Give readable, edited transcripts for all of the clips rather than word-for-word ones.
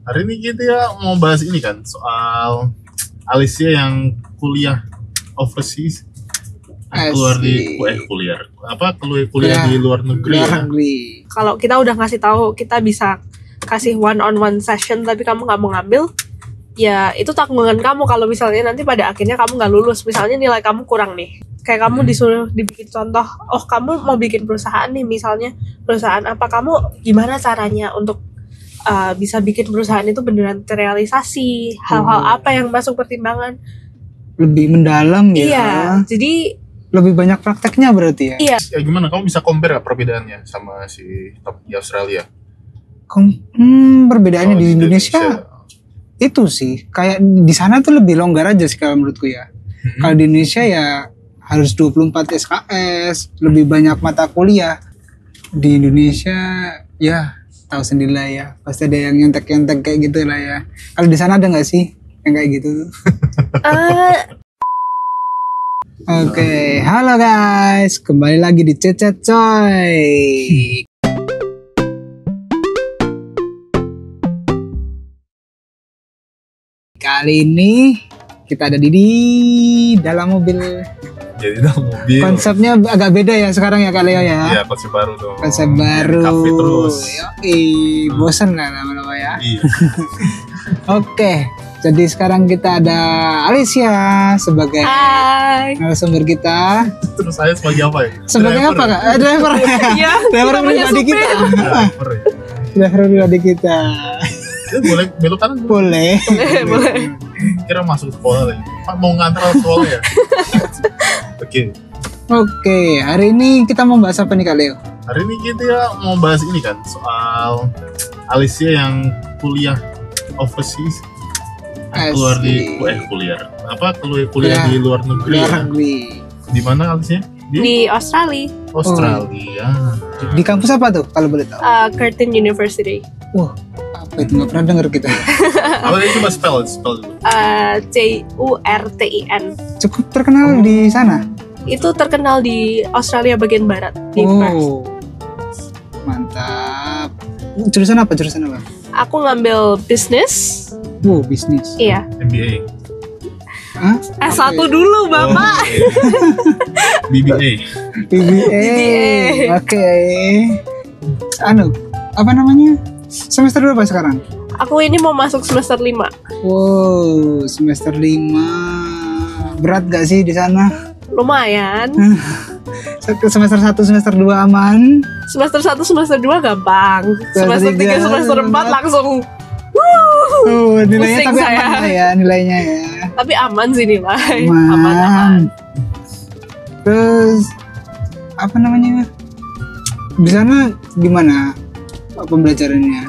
Hari ini kita mau bahas ini kan soal Alicia yang kuliah overseas, keluar di kuliah di luar negeri. Kalau kita udah ngasih tahu kita bisa kasih one on one session tapi kamu nggak mau ngambil, ya itu tanggungan kamu. Kalau misalnya nanti pada akhirnya kamu nggak lulus, misalnya nilai kamu kurang nih, kayak kamu disuruh dibikin contoh, oh kamu mau bikin perusahaan nih, misalnya perusahaan apa, kamu gimana caranya untuk bisa bikin perusahaan itu beneran terrealisasi, hal-hal apa yang masuk pertimbangan lebih mendalam ya. Iya, jadi lebih banyak prakteknya berarti ya. Iya. Ya gimana kamu bisa compare gak perbedaannya sama si top di Australia? Perbedaannya di Indonesia itu sih kayak di sana tuh lebih longgar aja sih kalau menurutku ya. Kalau di Indonesia ya harus 24 SKS, lebih banyak mata kuliah. Di Indonesia ya tahu sendiri lah ya, pasti ada yang nyontek-nyontek kayak gitu lah ya. Kalau di sana ada nggak sih yang kayak gitu? Oke, halo guys, kembali lagi di Cecet Coy. Kali ini kita ada di dalam mobil. Jadi dalam mobil. Konsepnya agak beda ya sekarang ya Kak Leo ya. Iya, konsep baru dong. Konsep baru. Kafe terus. Bosan lah lama-lama ya. Iya. Oke, jadi sekarang kita ada Alicia sebagai narasumber kita. Terus saya sebagai apa ya? Sebagai apa Kak? Driver ya. Iya, Driver pribadi kita. Driver ya. Driver pribadi kita. Boleh belok kanan? Boleh. boleh. Kira masuk sekolah lagi. Pak mau ngantar sekolah ya? Oke, hari ini kita mau bahas apa nih Kak Leo? Hari ini kita mau bahas ini kan soal Alicia yang kuliah overseas, keluar di kuliah di luar negeri. Di mana Alicia? Di Australia. Australia. Di kampus apa tuh kalau boleh tahu? Curtin University. Wah, apa itu, nggak pernah denger kita. Apa itu coba spell dulu. CURTIN. Cukup terkenal di sana. Itu terkenal di Australia bagian barat, di Perth. Mantap. Jurusan apa? Aku ngambil bisnis. Wow, bisnis. Iya. MBA. Hah? S1 dulu, Bapak. BBA. Oke. Apa namanya? Semester berapa sekarang? Aku ini mau masuk semester 5. Wow, semester 5. Berat gak sih di sana? Lumayan. Semester 1, semester 2 aman. Semester 1, semester 2 gampang. Semester 3, semester 4 langsung nilainya tapi saya. aman lah ya, nilainya ya. Tapi aman sih nilai. Aman. Terus apa namanya? Di sana gimana pembelajarannya?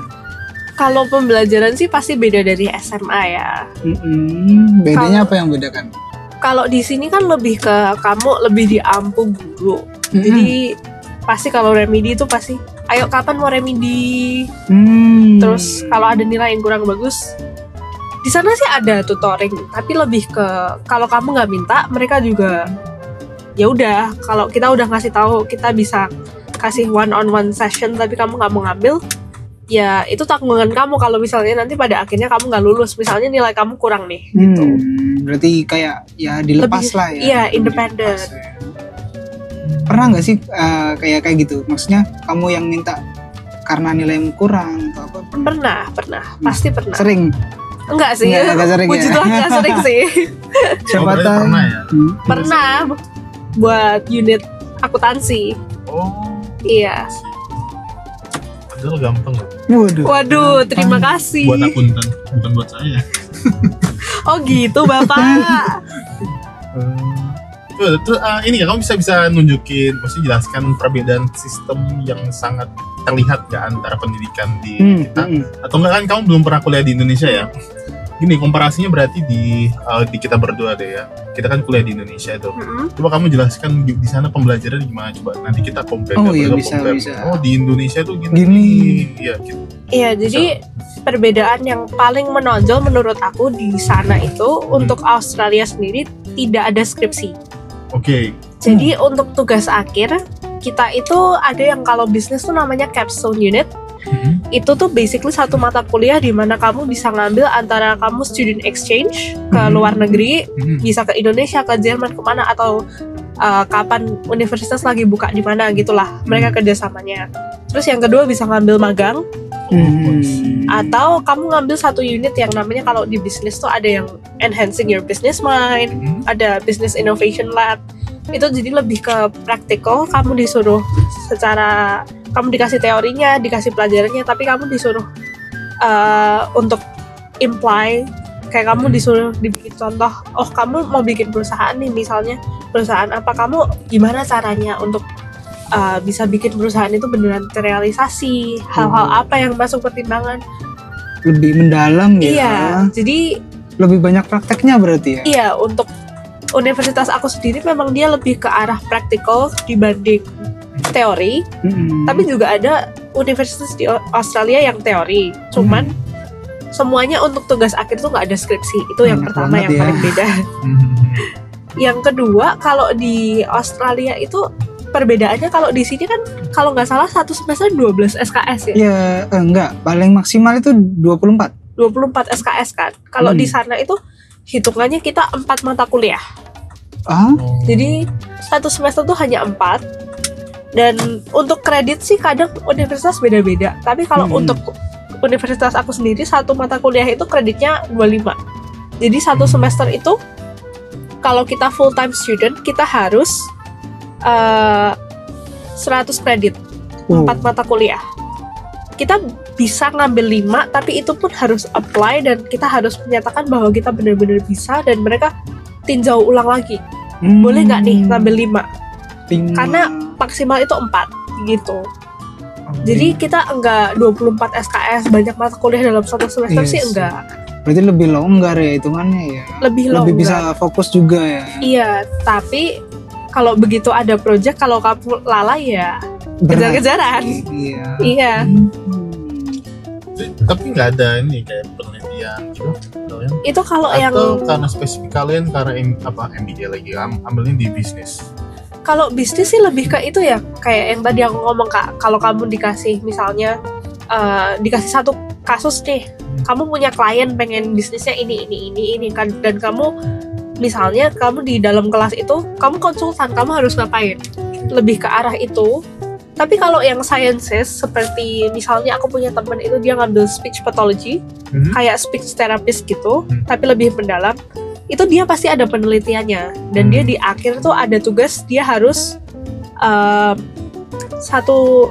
Kalau pembelajaran sih pasti beda dari SMA ya. Bedanya apa yang bedakan? Kalau di sini kan lebih ke kamu lebih diampu guru. Jadi pasti kalau remedi itu pasti, ayo kapan mau remedi? Terus kalau ada nilai yang kurang bagus, di sana sih ada tutoring, tapi lebih ke kalau kamu nggak minta, mereka juga ya udah. Kalau kita udah ngasih tahu kita bisa kasih one on one session tapi kamu nggak mau ngambil, ya itu tanggungan kamu. Kalau misalnya nanti pada akhirnya kamu nggak lulus, misalnya nilai kamu kurang nih gitu. Berarti kayak ya dilepas lah ya. Iya, independen. Pernah nggak sih kayak gitu? Maksudnya kamu yang minta karena nilaimu kurang atau apa? Pernah. Pasti pernah. Sering? Enggak sih. Enggak sering Puji ya? Tuhan nggak sering sih. Siapa tahu. Pernah ya? Pernah buat unit akuntansi. Oh. Iya. Padahal gampang loh. Waduh, terima kasih. Buat akuntan, bukan buat saya. Oh gitu, Bapak. Terus ini ya, kamu bisa nunjukin, maksudnya jelaskan perbedaan sistem yang sangat terlihat nggak antara pendidikan di kita, atau enggak kan kamu belum pernah kuliah di Indonesia ya? Gini, komparasinya berarti di kita berdua deh ya. Kita kan kuliah di Indonesia itu. Coba kamu jelaskan di sana pembelajaran gimana, coba nanti kita compare. Oh iya, bisa. Oh di Indonesia tuh gini. Iya gitu. Iya, jadi perbedaan yang paling menonjol menurut aku di sana itu untuk Australia sendiri tidak ada skripsi. Oke. Jadi untuk tugas akhir kita itu ada yang kalau bisnis tuh namanya capstone unit. Itu tuh basically satu mata kuliah di mana kamu bisa ngambil antara kamu student exchange ke luar negeri, bisa ke Indonesia, ke Jerman, kemana, atau kapan universitas lagi buka di mana gitulah mereka kerjasamanya. Terus yang kedua bisa ngambil magang, atau kamu ngambil satu unit yang namanya, kalau di bisnis tuh ada yang enhancing your business mind, ada business innovation lab. Itu jadi lebih ke praktikal, kamu disuruh secara, kamu dikasih teorinya, dikasih pelajarannya, tapi kamu disuruh untuk imply, kayak kamu disuruh dibikin contoh, oh kamu mau bikin perusahaan nih, misalnya perusahaan apa, kamu gimana caranya untuk bisa bikin perusahaan itu beneran terrealisasi, hal-hal apa yang masuk pertimbangan, lebih mendalam ya. Iya, jadi lebih banyak prakteknya berarti ya. Iya, untuk universitas aku sendiri memang dia lebih ke arah praktikal dibanding teori. Tapi juga ada universitas di Australia yang teori, cuman semuanya untuk tugas akhir tuh nggak ada skripsi. Itu yang pertama yang paling beda. Yang kedua, kalau di Australia itu perbedaannya, kalau di sini kan kalau nggak salah satu semester 12 SKS ya? Ya enggak, paling maksimal itu 24 SKS kan. Kalau di sana itu hitungannya kita 4 mata kuliah. Jadi satu semester tuh hanya 4. Dan untuk kredit sih kadang universitas beda-beda. Tapi kalau untuk universitas aku sendiri, satu mata kuliah itu kreditnya 25. Jadi satu semester itu kalau kita full time student, kita harus 100 kredit 4 mata kuliah. Kita bisa ngambil 5, tapi itu pun harus apply dan kita harus menyatakan bahwa kita benar-benar bisa, dan mereka tinjau ulang lagi. Boleh nggak nih ngambil 5? Karena maksimal itu 4 gitu. Jadi kita enggak 24 SKS banyak mata kuliah dalam satu semester sih enggak. Berarti lebih longgar ya hitungannya ya. Lebih longgar. Lebih bisa fokus juga ya. Iya, tapi kalau begitu ada project, kalau kamu lalai ya kejar-kejaran. Iya. Tapi nggak ada ini kayak penelitian gitu kalian? Itu kalau atau yang karena spesifik kalian karena MBA lagi ambilnya di bisnis? Kalau bisnis sih lebih ke itu ya, kayak yang tadi aku ngomong Kak, kalau kamu dikasih misalnya dikasih satu kasus nih, kamu punya klien pengen bisnisnya ini kan, dan kamu misalnya kamu di dalam kelas itu kamu konsultan, kamu harus ngapain, lebih ke arah itu. Tapi kalau yang sciences, seperti misalnya aku punya teman itu dia ngambil speech pathology, kayak speech therapist gitu, tapi lebih mendalam. Itu dia pasti ada penelitiannya, dan dia di akhir tuh ada tugas, dia harus satu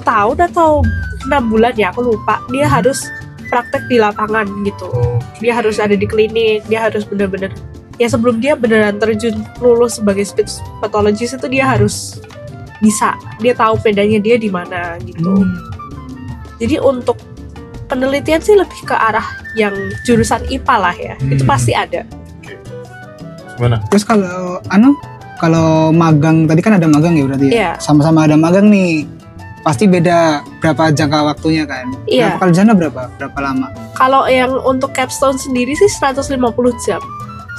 tahun atau 6 bulan ya, aku lupa, dia harus praktek di lapangan gitu. Dia harus ada di klinik, dia harus benar-benar ya, sebelum dia beneran terjun lulus sebagai speech pathologist itu dia harus bisa, dia tahu bedanya dia di mana gitu. Jadi untuk penelitian sih lebih ke arah yang jurusan IPA lah ya, itu pasti ada. Gimana? Terus kalau magang, tadi kan ada magang ya berarti ya? Sama-sama ada magang nih, pasti beda berapa jangka waktunya kan? Iya. Kalau di sana berapa lama? Kalau yang untuk capstone sendiri sih 150 jam.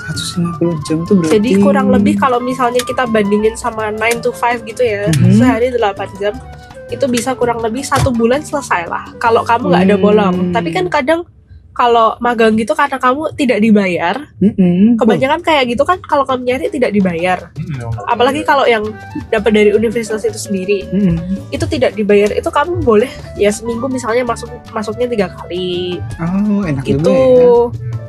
150 jam tuh berarti. Jadi kurang lebih kalau misalnya kita bandingin sama 9 to 5 gitu ya, sehari 8 jam, itu bisa kurang lebih 1 bulan selesai lah kalau kamu nggak ada bolong. Tapi kan kadang kalau magang gitu karena kamu tidak dibayar, kebanyakan kayak gitu kan, kalau kamu nyari tidak dibayar. Apalagi kalau yang dapat dari universitas itu sendiri, itu tidak dibayar, itu kamu boleh ya seminggu misalnya masuknya 3 kali. Enak gitu. juga ya.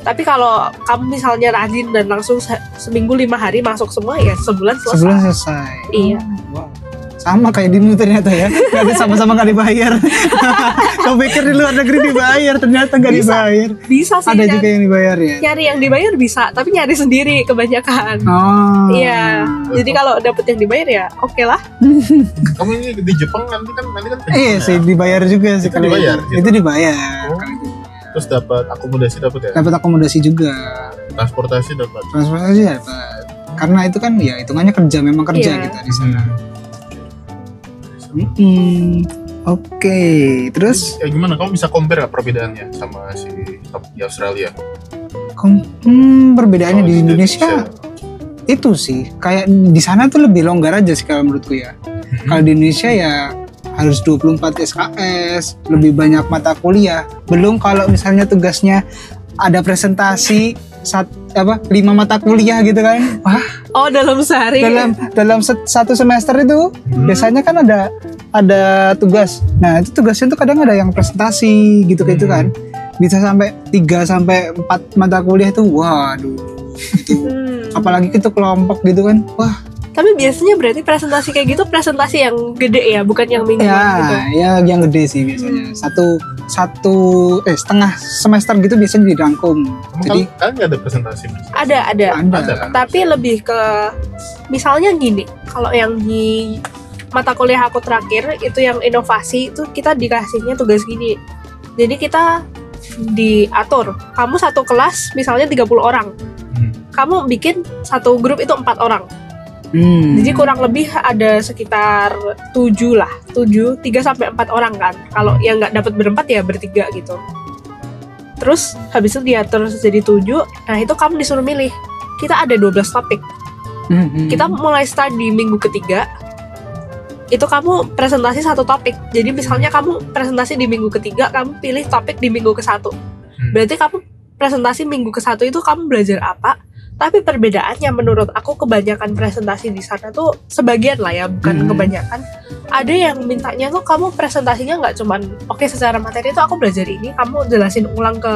Tapi kalau kamu misalnya rajin dan langsung seminggu 5 hari masuk semua, ya sebulan selesai. Sebulan selesai. Iya. Wow. Sama kayak di ternyata ya, sama-sama nggak dibayar. Kau pikir di luar negeri dibayar, ternyata nggak dibayar. Bisa sih. Ada juga yang dibayar ya. Nyari yang dibayar bisa, tapi nyari sendiri kebanyakan. Iya. Jadi kalau dapet yang dibayar ya oke lah. Kamu ini di Jepang nanti kan Iya sih, dibayar juga sih. Itu dibayar. Itu dibayar. Terus dapat akomodasi ya? Dapat akomodasi juga. Transportasi dapat. Karena itu kan ya hitungannya kerja, memang kerja kita di sana. Oke, terus gimana? Kamu bisa compare gak perbedaannya sama di Australia? Perbedaannya di Indonesia itu sih kayak di sana tuh lebih longgar aja sih kalau menurutku ya. Kalau di Indonesia ya harus 24 SKS, lebih banyak mata kuliah. Belum kalau misalnya tugasnya ada presentasi 5 mata kuliah gitu kan. Wah, dalam sehari. Dalam satu semester itu biasanya kan ada tugas. Nah, itu tugasnya tuh kadang ada yang presentasi gitu-gitu kan. Bisa sampai 3 sampai 4 mata kuliah itu. Waduh. Apalagi itu kelompok gitu kan. Wah. Tapi biasanya berarti presentasi kayak gitu presentasi yang gede ya, bukan yang mingguan gitu. Ya yang gede sih biasanya. Setengah semester gitu biasanya dirangkum. Jadi kalian nggak ada presentasi? Ada. Tapi lebih ke misalnya gini, kalau yang di mata kuliah aku terakhir itu yang inovasi itu kita dikasihnya tugas gini. Jadi kita diatur, kamu satu kelas misalnya 30 orang. Kamu bikin satu grup itu 4 orang. Jadi kurang lebih ada sekitar 7 lah, 3 sampai 4 orang kan. Kalau yang nggak dapat berempat ya bertiga gitu. Terus habis itu diatur jadi 7. Nah itu kamu disuruh milih. Kita ada 12 topik. Kita mulai start di minggu ketiga. Itu kamu presentasi satu topik. Jadi misalnya kamu presentasi di minggu ketiga, kamu pilih topik di minggu ke-1. Berarti kamu presentasi minggu ke-1 itu kamu belajar apa? Tapi perbedaannya menurut aku kebanyakan presentasi di sana tuh sebagian lah ya, bukan kebanyakan. Ada yang mintanya tuh kamu presentasinya nggak cuman oke, secara materi tuh aku belajar ini, kamu jelasin ulang ke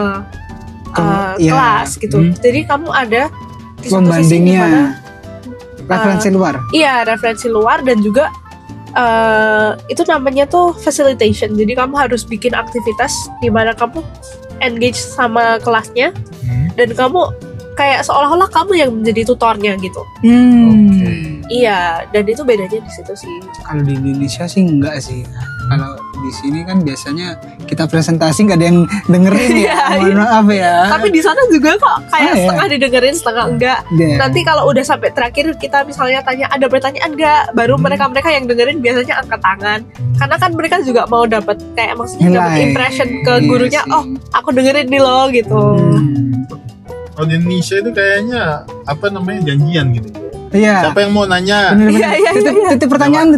kelas gitu. Jadi kamu ada di satu sisi dimana referensi luar. Iya, referensi luar dan juga itu namanya tuh facilitation. Jadi kamu harus bikin aktivitas di mana kamu engage sama kelasnya dan kamu kayak seolah-olah kamu yang menjadi tutornya gitu. Iya, dan itu bedanya di situ sih. Kalau di Indonesia sih enggak sih. Kalau di sini kan biasanya kita presentasi nggak ada yang dengerin ya. Mohon maaf ya. Tapi di sana juga kok kayak setengah didengerin, setengah enggak. Nanti kalau udah sampai terakhir kita misalnya tanya ada pertanyaan enggak, baru mereka yang dengerin biasanya angkat tangan. Karena kan mereka juga mau dapat kayak maksudnya dapat impression ke gurunya. Oh, aku dengerin nih loh gitu. Kalau di Indonesia itu kayaknya janjian gitu. Iya. Siapa yang mau nanya? Titip pertanyaan.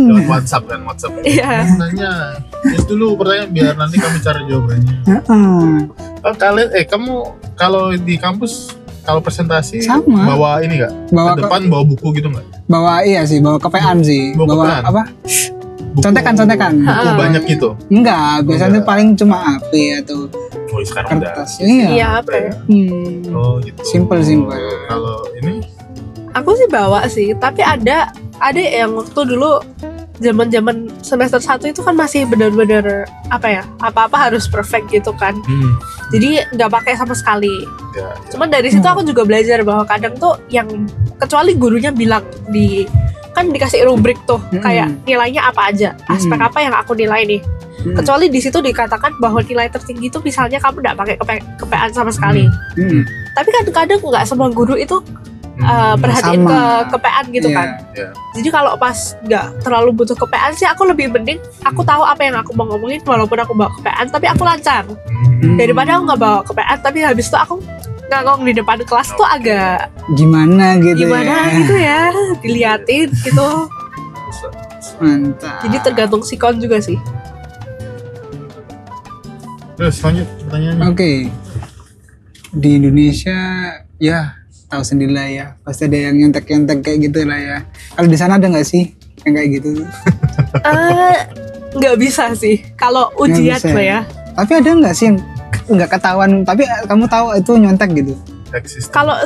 Lewat WhatsApp. Iya. Nanya. Terus dulu pertanyaan biar nanti kami cari jawabannya. Kamu kalau di kampus kalau presentasi sama. Bawa ini nggak? Ke depan bawa buku gitu nggak? Bawa KPAN sih. Bawa apa? Contekan. Buku banyak gitu? Enggak, biasanya paling cuma HP atau sekarang kertas. Iya, apa ya? Oh gitu. Simple. Kalau ini? Aku sih bawa sih, tapi ada yang waktu dulu zaman semester 1 itu kan masih benar-benar apa-apa harus perfect gitu kan. Jadi nggak pakai sama sekali. Ya. Cuman dari situ aku juga belajar bahwa kadang tuh yang kecuali gurunya bilang kan dikasih rubrik tuh kayak nilainya apa aja, aspek apa yang aku nilai nih. Kecuali di situ dikatakan bahwa nilai tertinggi itu misalnya kamu nggak pakai KPAN sama sekali. Tapi kan kadang nggak semua guru itu perhatiin ke KPAN gitu kan. Jadi kalau pas nggak terlalu butuh KPAN sih aku lebih mending aku tahu apa yang aku mau ngomongin walaupun aku bawa KPAN tapi aku lancar daripada aku nggak bawa KPAN tapi habis itu aku ngomong di depan kelas tuh agak gimana gitu ya diliatin gitu. Mantap. Jadi tergantung sikon juga sih. Terus lanjut pertanyaannya. Oke. Di Indonesia ya tahu sendiri lah ya, pasti ada yang nyontek kayak gitu lah ya. Kalau di sana ada nggak sih yang kayak gitu? Nggak bisa sih kalau ujian lah ya. Tapi ada nggak sih yang nggak ketahuan tapi kamu tahu itu nyontek gitu? Kalau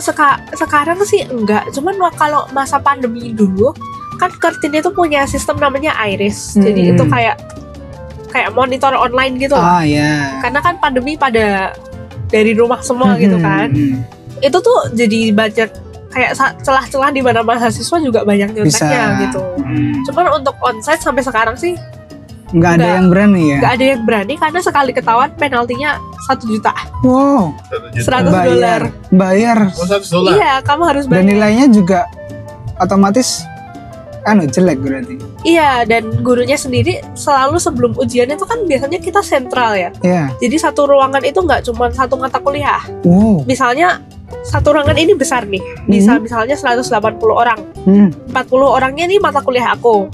sekarang sih enggak, cuman kalau masa pandemi dulu kan Kartini itu punya sistem namanya Iris. Jadi itu kayak monitor online gitu lah. Karena kan pandemi pada dari rumah semua gitu kan. Itu tuh jadi banyak kayak celah-celah di mana mahasiswa juga banyak nyonteknya gitu. Cuman untuk onsite sampai sekarang sih nggak ada yang berani ya? Nggak ada yang berani karena sekali ketahuan penaltinya 1 juta. Wow. $100. Bayar. $100. Iya, kamu harus bayar. Dan nilainya juga otomatis jelek berarti. Iya, dan gurunya sendiri selalu sebelum ujian itu kan biasanya kita sentral ya. Iya. Jadi satu ruangan itu nggak cuma satu mata kuliah. Wow. Misalnya satu ruangan ini besar nih, bisa misalnya 180 orang, 40 orangnya nih mata kuliah aku,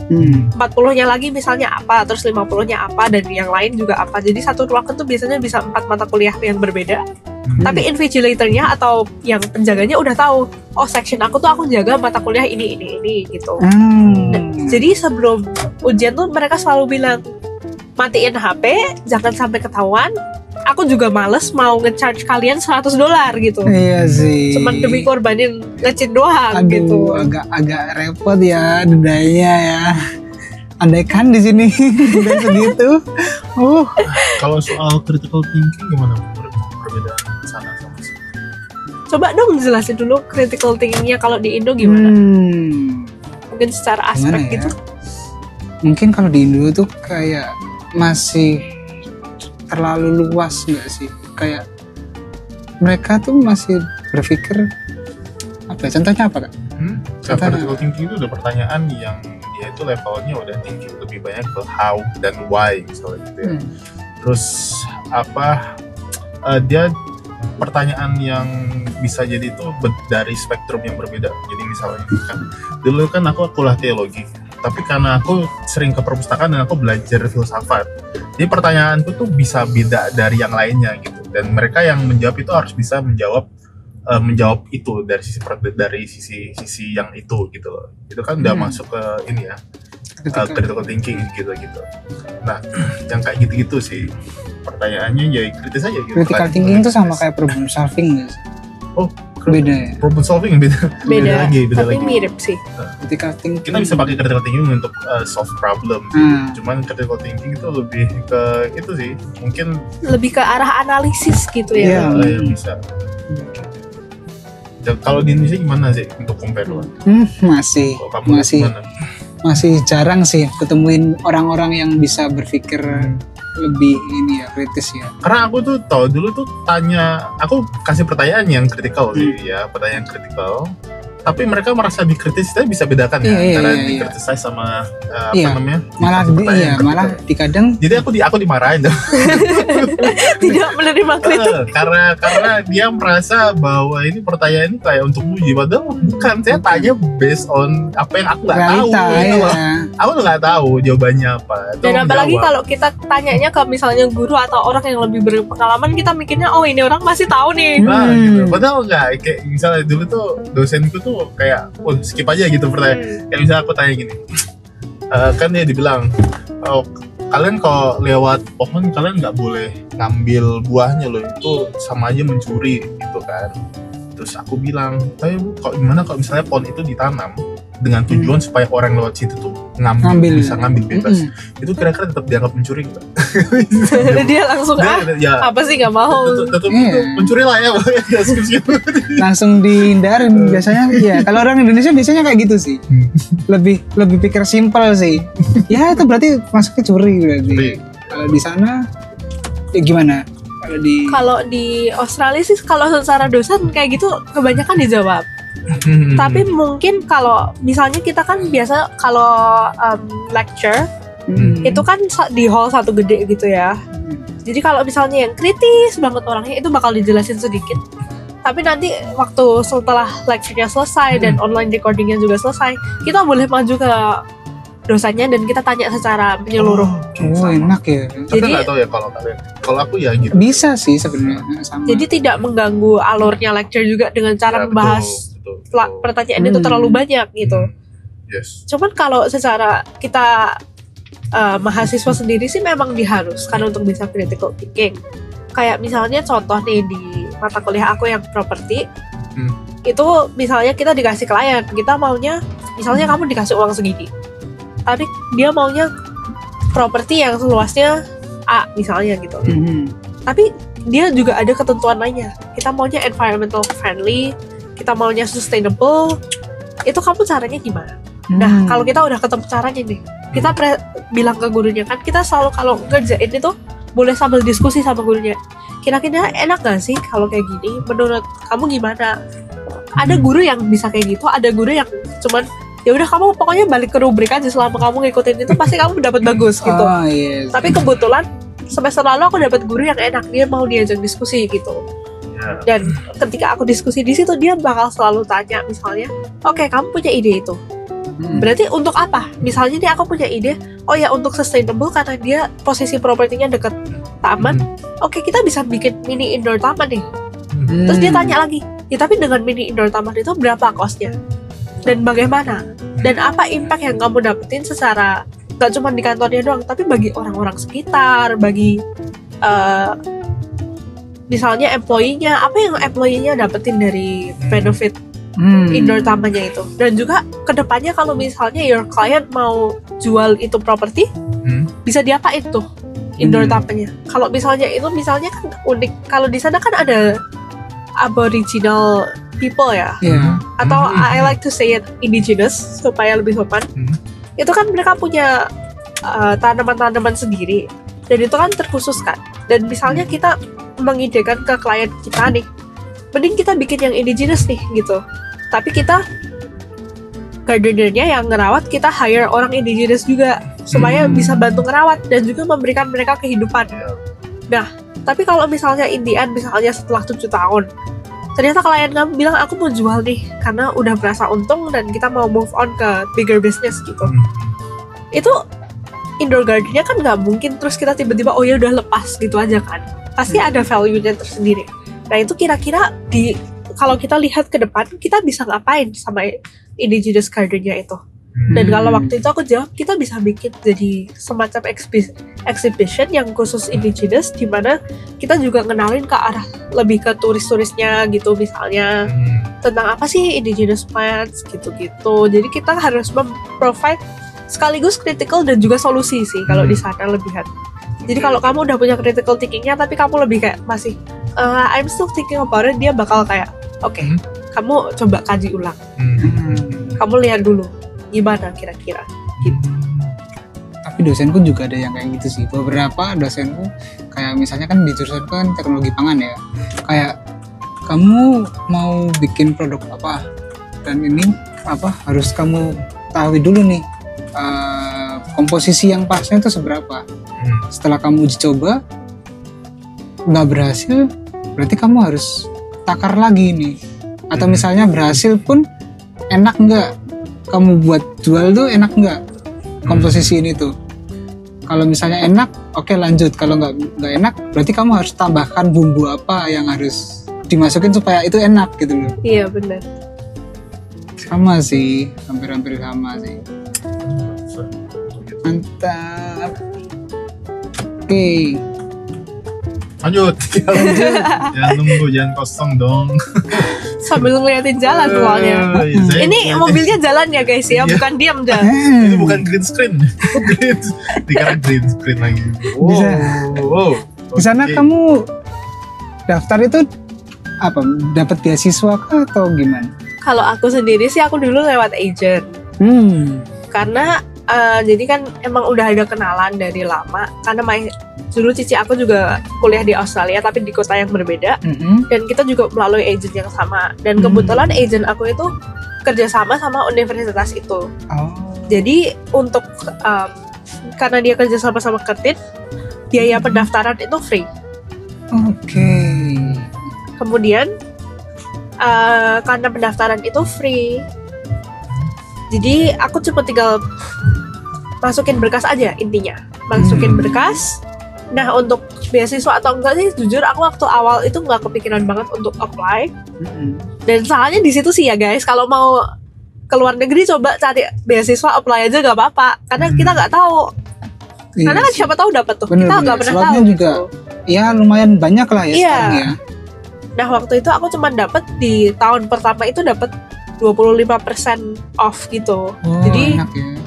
40-nya lagi misalnya apa, terus 50-nya apa, dan yang lain juga apa. Jadi satu ruangan tuh biasanya bisa 4 mata kuliah yang berbeda. Tapi invigilatornya atau yang penjaganya udah tahu, oh section aku tuh aku jaga mata kuliah ini gitu. Jadi sebelum ujian tuh mereka selalu bilang, matiin HP, jangan sampai ketahuan. Aku juga males mau nge-charge kalian $100 gitu. Iya sih. Cuman demi korbanin nge-cheat doang. Aduh, gitu. agak repot ya dendanya ya. Andaikan di sini udah segitu. Kalau soal critical thinking gimana perbedaan sana sama sini? Coba dong jelasin dulu critical thinkingnya kalau di Indo gimana? Mungkin secara aspek ya? gitu. Mungkin kalau di Indo tuh kayak masih terlalu luas nggak sih? Kayak mereka tuh masih berpikir apa? Contohnya apa Kak? Critical thinking itu udah pertanyaan yang dia itu levelnya udah tinggi, lebih banyak ke how dan why misalnya gitu ya. Terus dia pertanyaan yang bisa jadi itu dari spektrum yang berbeda. Jadi misalnya kan dulu kan aku kuliah teologi, tapi karena aku sering ke perpustakaan dan aku belajar filsafat, jadi pertanyaanku tuh bisa beda dari yang lainnya gitu. Dan mereka yang menjawab itu harus bisa menjawab itu dari sisi yang itu gitu loh. Itu kan udah masuk ke ini ya, critical thinking gitu. Nah, yang kayak gitu sih pertanyaannya ya kritis aja gitu. Critical thinking itu sama kayak problem solving guys. Oh, beda ya? Problem solving beda tapi lagi. Mirip sih. Critical thinking. Kita bisa pakai critical thinking untuk solve problem. Cuman critical thinking itu lebih ke itu sih, mungkin lebih ke arah analisis gitu ya. Yang bisa. Kalau di Indonesia gimana sih untuk compare? Masih jarang sih ketemuin orang-orang yang bisa berpikir lebih ini ya, kritis ya. Karena aku tuh tahu dulu tuh aku kasih pertanyaan yang kritikal sih ya, pertanyaan kritikal. Tapi mereka merasa dikritis, kita bisa bedakan antara dikritis sama namanya? Malah dikadang. Jadi aku dimarahin. Tidak menerima kritik. Karena dia merasa bahwa ini pertanyaan ini kayak untuk uji, padahal bukan. Saya tanya based on apa yang aku nggak tahu. Aku nggak tahu jawabannya apa. Dan apalagi kalau kita tanyanya ke misalnya guru atau orang yang lebih berpengalaman, kita mikirnya oh ini orang masih tahu nih. Gitu. Padahal nggak. Kayak misalnya dulu tuh dosenku tuh kayak skip aja gitu pertanyaan. Kayak misalnya aku tanya gini, kan dia dibilang, kalian kalau lewat pohon kalian nggak boleh ngambil buahnya loh, itu sama aja mencuri gitu kan. Terus aku bilang, tapi Bu, gimana kalau misalnya pohon itu ditanam dengan tujuan supaya orang lewat situ tuh bisa ngambil bebas. Itu kira-kira tetap dianggap mencuri nggak? Dia langsung apa sih nggak mau? Tetap mencuri lah ya. Langsung dihindarin biasanya. Ya kalau orang Indonesia biasanya kayak gitu sih. Lebih pikir simpel sih. Ya itu berarti masuknya curi berarti. Kalau di sana gimana? Kalau di Australia sih kalau secara dosen kayak gitu kebanyakan dijawab. Tapi mungkin kalau misalnya kita kan biasa kalau lecture itu kan di hall satu gede gitu ya. Jadi kalau misalnya yang kritis banget orangnya itu bakal dijelasin sedikit. Tapi nanti waktu setelah lecture-nya selesai dan online recordingnya juga selesai, kita boleh maju ke dosennya dan kita tanya secara menyeluruh. Enak ya. Tapi nggak tahu ya kalau kalian. Kalau aku ya gitu. Bisa sih sebenarnya sama. Jadi tidak mengganggu alurnya lecture juga dengan cara membahas pertanyaan itu terlalu banyak gitu. Yes. Cuman kalau secara kita mahasiswa sendiri sih memang diharuskan untuk bisa critical thinking. Kayak misalnya contoh nih di mata kuliah aku yang properti, itu misalnya kita dikasih klien, kita maunya misalnya kamu dikasih uang segini, tapi dia maunya properti yang seluasnya A misalnya gitu. Tapi dia juga ada ketentuan lainnya. Kita maunya environmental friendly, kita maunya sustainable. Itu kamu caranya gimana? Nah, kalau kita udah ketemu caranya nih, kita bilang ke gurunya kan, kita selalu kalau ngerjain itu boleh sambil diskusi sama gurunya. Kira-kira enak gak sih kalau kayak gini? Menurut kamu gimana? Ada guru yang bisa kayak gitu, ada guru yang cuman ya udah kamu pokoknya balik ke rubrik aja, selama kamu ngikutin itu pasti kamu dapat bagus gitu. Yes. Tapi kebetulan semester lalu aku dapat guru yang enak, dia mau diajak diskusi gitu. Dan ketika aku diskusi di situ, dia bakal selalu tanya misalnya, oke, kamu punya ide itu, berarti untuk apa? Misalnya nih aku punya ide, oh ya untuk sustainable karena dia posisi propertinya deket taman. Oke, kita bisa bikin mini indoor taman nih. Terus dia tanya lagi, ya tapi dengan mini indoor taman itu berapa costnya? Dan bagaimana? Dan apa impact yang kamu dapetin secara gak cuma di kantornya doang, tapi bagi orang-orang sekitar, bagi misalnya employee-nya, apa yang employee-nya dapetin dari benefit indoor tamannya itu. Dan juga kedepannya kalau misalnya your client mau jual itu properti, bisa diapain tuh indoor tamannya. Kalau misalnya kan unik, kalau di sana kan ada Aboriginal people ya, atau I like to say it indigenous supaya lebih sopan. Itu kan mereka punya tanaman-tanaman sendiri, dan itu kan terkhusus kan. Dan misalnya kita mengidekan ke klien kita nih, mending kita bikin yang indigenous nih gitu, tapi kita gardenernya yang ngerawat, kita hire orang indigenous juga supaya bisa bantu ngerawat dan juga memberikan mereka kehidupan. Nah, tapi kalau misalnya in the end, misalnya setelah 7 tahun ternyata klien kamu bilang aku mau jual nih karena udah merasa untung dan kita mau move on ke bigger business gitu, itu indoor gardennya kan nggak mungkin terus kita tiba-tiba oh ya udah lepas gitu aja kan, pasti ada value-nya tersendiri. Nah itu kira-kira kalau kita lihat ke depan kita bisa ngapain sama indigenous gardennya itu. Dan kalau waktu itu aku jawab, kita bisa bikin jadi semacam exhibition yang khusus indigenous, di mana kita juga ngenalin ke arah lebih ke turis-turisnya gitu, misalnya tentang apa sih indigenous plants gitu-gitu. Jadi kita harus provide sekaligus critical dan juga solusi sih kalau di sana lebihan. Jadi kalau kamu udah punya critical thinkingnya tapi kamu lebih kayak masih I'm still thinking about it, dia bakal kayak oke, kamu coba kaji ulang, kamu lihat dulu gimana kira-kira gitu. Tapi dosenku juga ada yang kayak gitu sih. Beberapa dosenku kayak misalnya kan di jurusan kan teknologi pangan ya, kayak kamu mau bikin produk apa dan ini apa harus kamu tahu dulu nih komposisi yang pasnya itu seberapa. Setelah kamu uji coba nggak berhasil, berarti kamu harus takar lagi nih. Atau misalnya berhasil pun enak nggak kamu buat jual tuh, enak nggak komposisi ini tuh. Kalau misalnya enak, oke lanjut. Kalau nggak enak, berarti kamu harus tambahkan bumbu apa yang harus dimasukin supaya itu enak gitu loh. Iya benar. Sama sih, hampir-hampir sama sih. Mantap. Oke. Lanjut. Jangan nunggu, jangan kosong dong. Sambil ngeliatin jalan soalnya. Ini mobilnya jalan ya guys ya, bukan diam dah. Ini bukan green screen. Dikira green screen lagi. Di sana kamu daftar itu apa? Dapat beasiswa kah atau gimana? Kalau aku sendiri sih aku dulu lewat agent. Karena jadi kan emang udah ada kenalan dari lama, karena dulu cici aku juga kuliah di Australia tapi di kota yang berbeda, dan kita juga melalui agent yang sama, dan kebetulan agent aku itu kerjasama sama universitas itu. Jadi untuk karena dia kerjasama sama Kertin, biaya pendaftaran itu free. Kemudian karena pendaftaran itu free, jadi aku cuma tinggal masukin berkas aja, intinya masukin berkas. Nah untuk beasiswa atau enggak sih, jujur aku waktu awal itu nggak kepikiran banget untuk apply. Dan salahnya di situ sih ya guys, kalau mau ke luar negeri coba cari beasiswa, apply aja nggak apa-apa, karena kita nggak tahu. Karena kan siapa tahu dapat tuh, kita nggak pernah tahu. Juga, ya lumayan banyak lah ya sekarang ya. Nah waktu itu aku cuma dapat di tahun pertama itu dapat 25% off gitu. Jadi enak ya.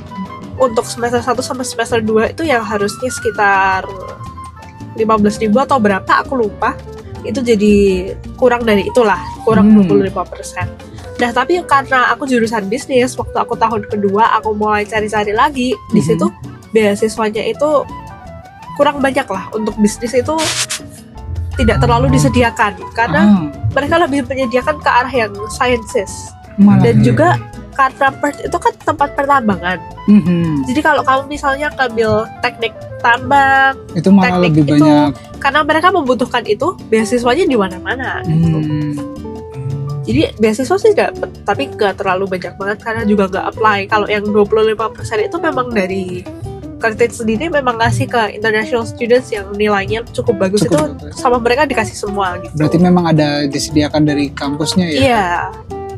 Untuk semester 1 sampai semester 2 itu yang harusnya sekitar 15.000 atau berapa aku lupa, itu jadi kurang dari itulah, kurang 25%. Nah tapi karena aku jurusan bisnis, waktu aku tahun kedua aku mulai cari-cari lagi, di situ beasiswanya itu kurang banyak lah, untuk bisnis itu tidak terlalu disediakan, karena mereka lebih menyediakan ke arah yang sciences. Dan juga karena Perth itu kan tempat pertambangan. Jadi kalau kamu misalnya ngambil teknik tambang, itu malah teknik lebih itu, banyak. karena mereka membutuhkan itu, beasiswanya di mana-mana gitu. Jadi beasiswa sih dapat, tapi nggak terlalu banyak banget karena juga nggak apply. Kalau yang 25% itu memang dari Curtin sendiri memang ngasih ke international students yang nilainya cukup bagus, itu sama mereka dikasih semua gitu. Berarti memang ada disediakan dari kampusnya ya? Iya.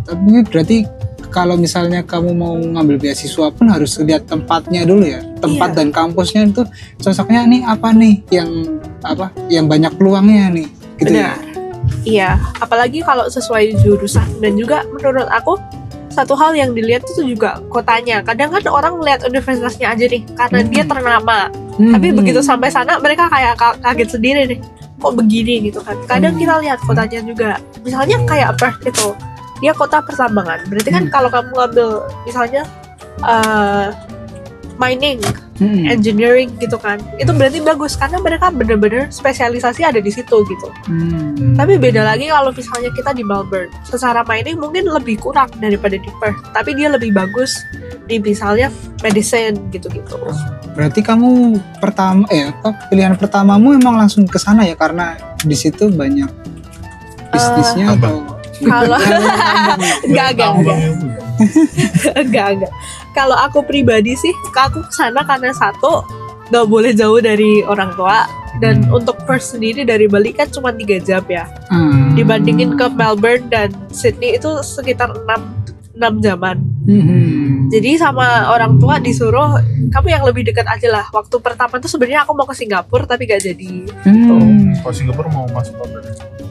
Tapi berarti kalau misalnya kamu mau ngambil beasiswa pun harus lihat tempatnya dulu ya, tempat dan kampusnya itu cocoknya nih apa nih yang banyak peluangnya nih, gitu. Benar. Iya, apalagi kalau sesuai jurusan. Dan juga menurut aku satu hal yang dilihat itu juga kotanya. Kadang kan orang melihat universitasnya aja nih karena dia ternama. Tapi begitu sampai sana mereka kayak kaget sendiri nih, kok begini gitu kan. Kadang kita lihat kotanya juga. Misalnya kayak Perth itu, dia kota pertambangan. Berarti kan kalau kamu ngambil misalnya mining, engineering gitu kan, itu berarti bagus karena mereka bener-bener spesialisasi ada di situ gitu. Tapi beda lagi kalau misalnya kita di Melbourne, secara mining mungkin lebih kurang daripada di Perth, tapi dia lebih bagus di misalnya medicine gitu-gitu. Berarti kamu pilihan pertamamu emang langsung ke sana ya, karena di situ banyak bisnisnya atau kalau enggak. Kalau aku pribadi sih, aku kesana karena satu, gak boleh jauh dari orang tua. Dan untuk Perth sendiri dari Bali kan cuma 3 jam ya. Dibandingin ke Melbourne dan Sydney itu sekitar 6 jaman. Jadi sama orang tua disuruh, kamu yang lebih dekat aja lah. Waktu pertama tuh sebenarnya aku mau ke Singapura tapi gak jadi. Kalau Singapura mau masuk apa?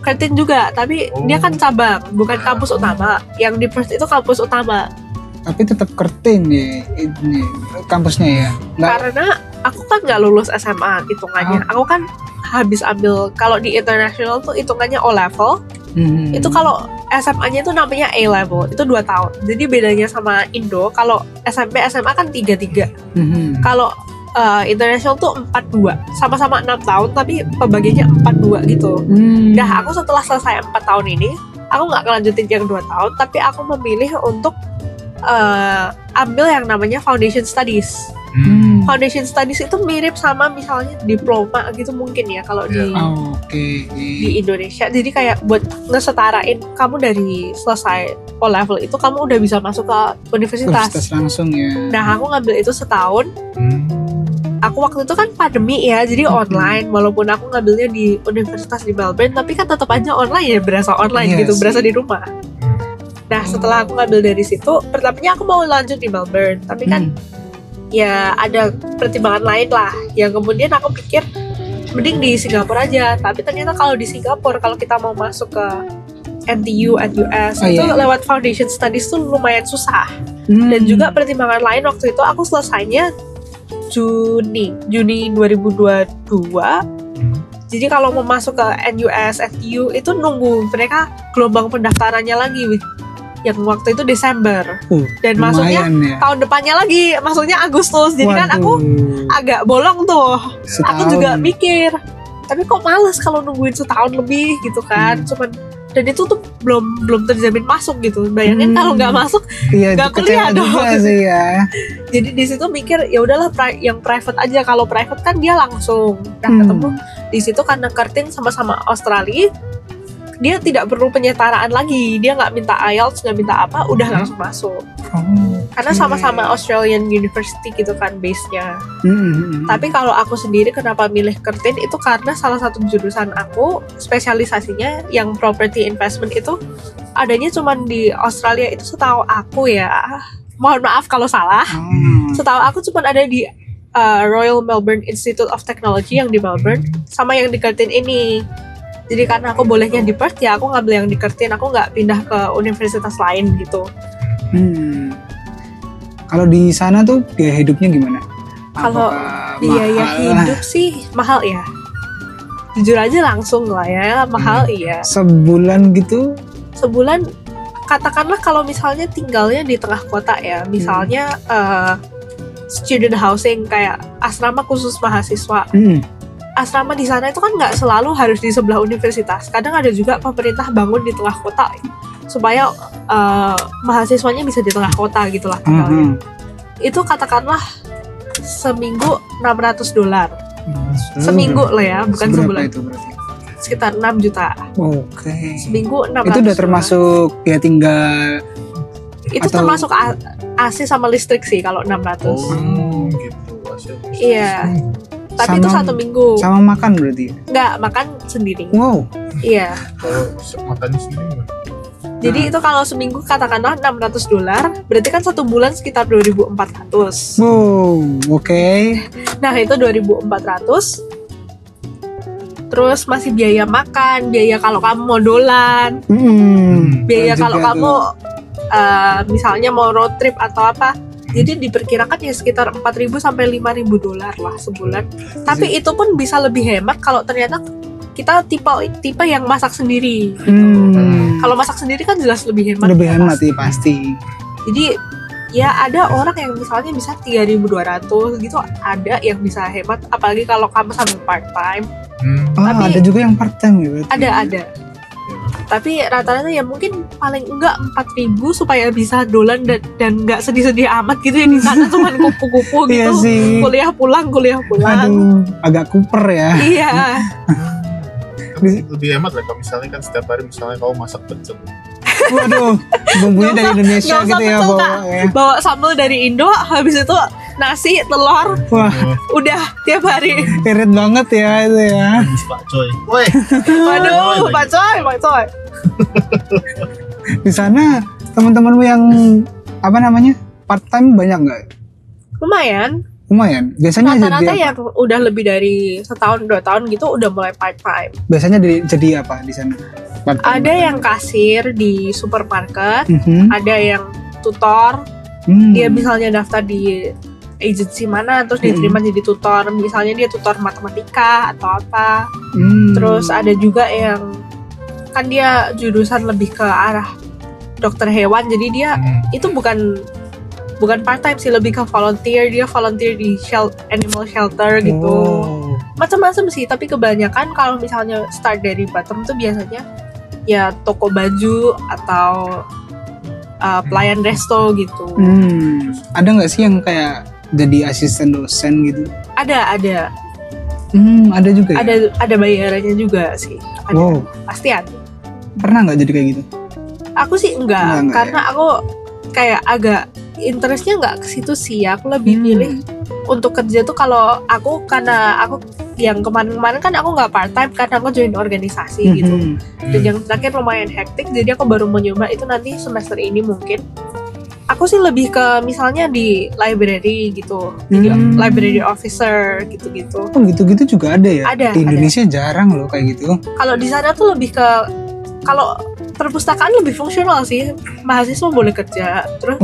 Curtin juga, tapi dia kan cabang, bukan kampus utama. Yang di Perth itu kampus utama. Tapi tetap Curtin ya ini kampusnya ya. Karena aku kan nggak lulus SMA hitungannya. Aku kan habis ambil, kalau di international tuh hitungannya O level. Itu kalau SMA-nya itu namanya A level, itu 2 tahun. Jadi bedanya sama Indo, kalau SMP SMA kan 3-3. Kalau international tuh 4-2, sama-sama 6 tahun tapi pembagiannya 4-2 gitu. Nah aku setelah selesai 4 tahun ini, aku nggak ngelanjutin yang 2 tahun, tapi aku memilih untuk ambil yang namanya Foundation Studies. Foundation Studies itu mirip sama misalnya diploma gitu mungkin ya kalau di Indonesia. Jadi kayak buat ngesetarain kamu dari selesai O level itu kamu udah bisa masuk ke universitas langsung ya. Nah aku ngambil itu setahun. Aku waktu itu kan pandemi ya, jadi online. Walaupun aku ngambilnya di universitas di Melbourne, tapi kan tetap aja online ya, berasa online gitu, berasa di rumah. Nah setelah aku ngambil dari situ, pertamanya aku mau lanjut di Melbourne, tapi kan ya ada pertimbangan lain lah. Yang kemudian aku pikir mending di Singapura aja. Tapi ternyata kalau di Singapura, kalau kita mau masuk ke NTU, NUS itu lewat Foundation Studies tuh lumayan susah. Dan juga pertimbangan lain waktu itu aku selesainya Juni 2022. Jadi kalau mau masuk ke NUS, NTU itu nunggu mereka gelombang pendaftarannya lagi, yang waktu itu Desember. Dan masuknya tahun depannya lagi, maksudnya Agustus. Jadi kan aku agak bolong tuh. Aku juga mikir, tapi kok males kalau nungguin setahun lebih gitu kan. Dan itu tuh belum terjamin masuk gitu. Bayangin kalau nggak masuk, nggak kuliah dong. Sih ya. Jadi di situ mikir ya udahlah yang private aja. Kalau private kan dia langsung ketemu di situ karena Curtin sama-sama Australia. Dia tidak perlu penyetaraan lagi, dia nggak minta IELTS, nggak minta apa, udah langsung masuk. Karena sama-sama Australian University gitu kan base-nya. Tapi kalau aku sendiri kenapa milih Curtin itu karena salah satu jurusan aku spesialisasinya yang property investment itu adanya cuma di Australia. Itu setahu aku ya, mohon maaf kalau salah. Setahu aku cuma ada di Royal Melbourne Institute of Technology yang di Melbourne, sama yang di Curtin ini. Jadi karena aku bolehnya di Perth ya aku ngambil yang di Curtin, aku nggak pindah ke universitas lain gitu. Kalau di sana tuh biaya hidupnya gimana? Kalau biaya hidup sih mahal ya. Jujur aja langsung lah ya, mahal iya. Sebulan gitu? Sebulan katakanlah kalau misalnya tinggalnya di tengah kota ya, misalnya student housing kayak asrama khusus mahasiswa. Asrama di sana itu kan nggak selalu harus di sebelah universitas. Kadang ada juga pemerintah bangun di tengah kota. supaya mahasiswanya bisa di tengah kota gitulah tinggalnya. Itu katakanlah seminggu $600. Seminggu lah ya, bukan sebulan. Itu berarti? Sekitar 6 juta. Oke. Seminggu 600. Itu udah termasuk ya tinggal. Itu atau... termasuk AC sama listrik sih kalau 600. Oh gitu. Iya. Tapi itu 1 minggu. Sama makan berarti? Enggak, makan sendiri. Wow. Iya. Kalau makannya sendiri gimana? Jadi itu kalau seminggu katakanlah $600, berarti kan 1 bulan sekitar 2.400. Wow, oke. Nah itu 2.400. Terus masih biaya makan, biaya kalau kamu mau dolan, biaya kalau kamu misalnya mau road trip atau apa. Jadi diperkirakan ya sekitar $4.000 sampai $5.000 lah sebulan. Tapi itu pun bisa lebih hemat kalau ternyata kita tipe yang masak sendiri. Kalau masak sendiri kan jelas lebih hemat. Lebih hemat sih pasti. Jadi ya ada orang yang misalnya bisa 3.200 gitu, ada yang bisa hemat. Apalagi kalau kamu sambil part time. Tapi ada juga yang part time ya berarti. Ada. Tapi rata-rata ya mungkin paling enggak 4.000 supaya bisa dolan dan enggak sedih-sedih amat gitu ya di sana cuman kupu-kupu gitu. Iya sih. Kuliah pulang. Aduh, agak kuper ya. Iya. Lebih hemat lah kalau misalnya kan setiap hari misalnya kamu masak pecel. Waduh, bumbunya dari Indonesia gitu ya bawa sambal dari Indo, habis itu nasi, telur. Wah, udah tiap hari. irit banget ya itu ya. Pak Coy. Woi. Waduh, Pak Coy. Di sana teman-temanmu yang apa namanya? Part time banyak nggak? Lumayan. Biasanya rata-rata yang udah lebih dari 1-2 tahun gitu udah mulai part time. Biasanya jadi apa di sana? Ada yang kasir di supermarket, ada yang tutor. Dia misalnya daftar di agensi mana terus diterima jadi tutor. Misalnya dia tutor matematika atau apa. Terus ada juga yang kan dia jurusan lebih ke arah dokter hewan, jadi dia itu bukan part time sih, lebih ke volunteer. Dia volunteer di animal shelter gitu. Macam-macam sih, tapi kebanyakan kalau misalnya start dari bottom tuh biasanya ya toko baju atau pelayan resto gitu. Ada nggak sih yang kayak jadi asisten dosen gitu? Ada. Ada juga. Ada bayarannya juga sih. Ada. Pasti ada. Pernah nggak jadi kayak gitu? Aku sih enggak karena ya? Aku kayak agak interestnya nggak ke situ sih. Aku lebih pilih untuk kerja tuh kalau karena aku yang kemarin-kemarin kan aku nggak part time karena aku join organisasi gitu. Dan yang terakhir lumayan hektik, jadi aku baru mau nyoba itu nanti semester ini mungkin. Aku sih lebih ke misalnya di library gitu, jadi library officer gitu-gitu. Oh gitu-gitu juga ada ya? Ada. Di Indonesia jarang loh kayak gitu. Kalau di sana tuh lebih ke kalau perpustakaan lebih fungsional sih, mahasiswa boleh kerja. Terus